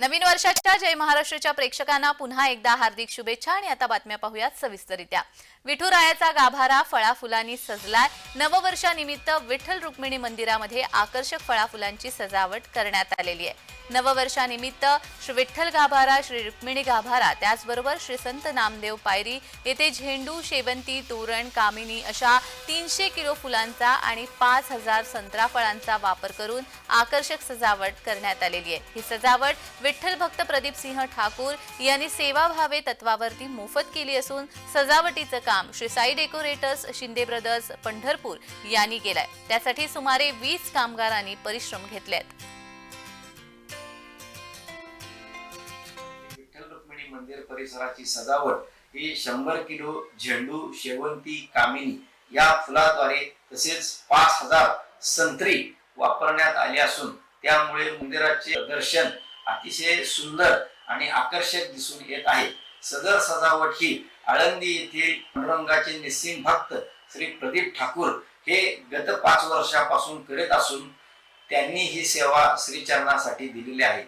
नवीन वर्षाच्या जय महाराष्ट्राच्या प्रेक्षकांना पुन्हा एकदा हार्दिक शुभेच्छा। आणि आता बातम्या पाहूयात सविस्तररित्या। विठुरायाचा गाभारा फळाफुलांनी सजलाय। नववर्षानिमित्त विठ्ठल रुक्मिणी मंदिरामध्ये आकर्षक फळाफुलांची सजावट करण्यात आलेली आहे। नववर्षानिमित्त श्री विठ्ठल गाभारा, श्री रुक्मिणी गाभारा, त्याचबरोबर श्री संत नामदेव पायरी येथे झेंडू, शेवंती, तोरण, कामिनी अशा 300 किलो फुलांचा आणि 5000 संत्रा फळांचा वापर करून आकर्षक सजावट करण्यात आलेली आहे। ही सजावट विठ्ठल भक्त प्रदीप सिंह ठाकूर यांनी सेवाभावे तत्वावरती मोफत केली असून सजावटीचं काम श्री साई डेकोरेटर्स, शिंदे ब्रदर्स, पंढरपूर यांनी केलंय। त्यासाठी सुमारे 20 कामगारांनी परिश्रम घेतलेत। विठ्ठल रुक्मिणी मंदिर परिसराची सजावट ही 100 किलो झेंडू, शेवंती, कामिनी या फुलाद्वारे तसेच 5000 संत्री वापरण्यात आली असून त्यामुळे मंदिराचे दर्शन अतिशय सुंदर आणि आकर्षक दिसून येत आहे। सदर सजावट ही आळंदी येथील पांडुरंगाचे निस्सिम भक्त श्री प्रदीप ठाकूर हे गत 5 वर्षापासून करीत असून त्यांनी ही सेवा श्रीचरणासाठी दिलेली आहे।